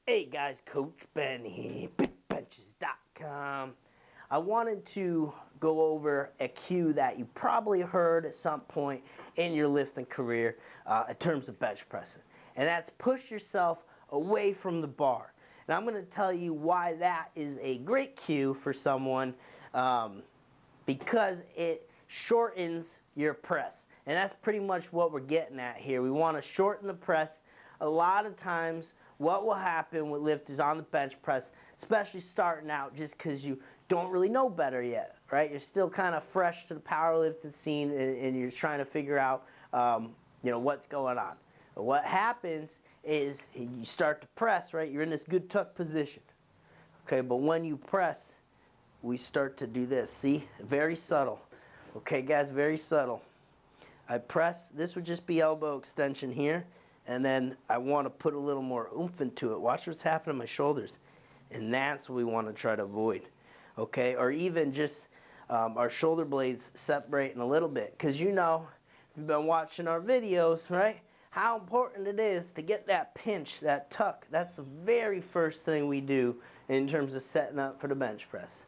Hey guys, Coach Ben here, bigbenchas.com. I wanted to go over a cue that you probably heard at some point in your lifting career in terms of bench pressing. And that's push yourself away from the bar. And I'm going to tell you why that is a great cue for someone because it shortens your press. And that's pretty much what we're getting at here. We want to shorten the press. A lot of times what will happen with lifters on the bench press, especially starting out just because you don't really know better yet, right? You're still kind of fresh to the powerlifting scene and you're trying to figure out what's going on. But what happens is you start to press, right? You're in this good tuck position. Okay, but when you press, we start to do this. See? Very subtle. Okay, guys, very subtle. I press. This would just be elbow extension here. And then I want to put a little more oomph into it. Watch what's happening to my shoulders. And that's what we want to try to avoid. Okay? Or even just our shoulder blades separating a little bit. Because you know, if you've been watching our videos, right? How important it is to get that pinch, that tuck. That's the very first thing we do in terms of setting up for the bench press.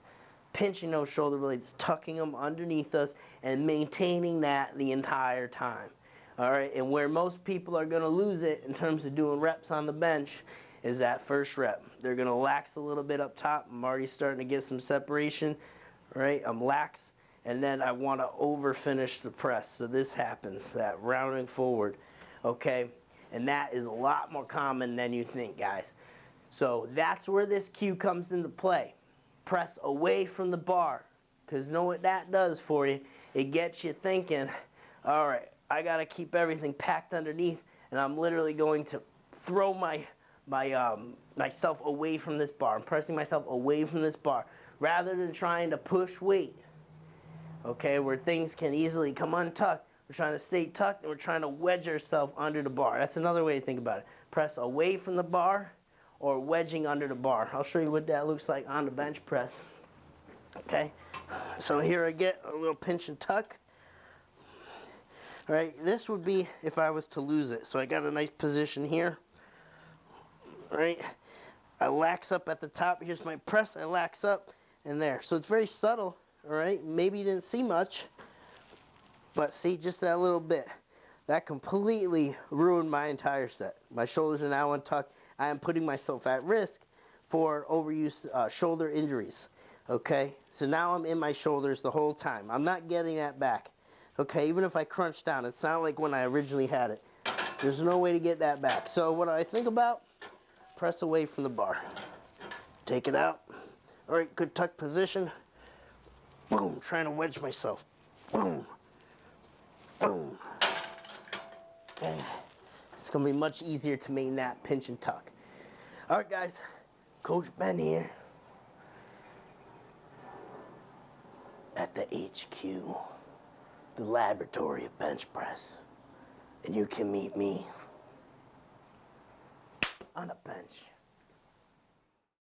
Pinching those shoulder blades, tucking them underneath us, and maintaining that the entire time. All right, and where most people are going to lose it in terms of doing reps on the bench is that first rep. They're going to lax a little bit up top. I'm already starting to get some separation, right? I'm lax, and then I want to over finish the press. So this happens, that rounding forward, okay? And that is a lot more common than you think, guys. So that's where this cue comes into play. Press away from the bar, because know what that does for you? It gets you thinking, all right, I got to keep everything packed underneath, and I'm literally going to throw myself away from this bar. I'm pressing myself away from this bar rather than trying to push weight, okay, where things can easily come untucked. We're trying to stay tucked, and we're trying to wedge ourselves under the bar. That's another way to think about it. Press away from the bar or wedging under the bar. I'll show you what that looks like on the bench press. Okay, so here I get a little pinch and tuck. All right, this would be if I was to lose it. So I got a nice position here. All right, I lax up at the top. Here's my press. I lax up and there. So it's very subtle. All right, maybe you didn't see much, but see just that little bit. That completely ruined my entire set. My shoulders are now untucked. I am putting myself at risk for overuse shoulder injuries. Okay, so now I'm in my shoulders the whole time. I'm not getting that back. Okay, even if I crunch down, it's not like when I originally had it. There's no way to get that back. So what do I think about? Press away from the bar. Take it out. All right, good tuck position. Boom, trying to wedge myself. Boom. Boom. Okay, it's gonna be much easier to maintain that pinch and tuck. All right, guys, Coach Ben here at the HQ. The laboratory of bench press, and you can meet me on a bench.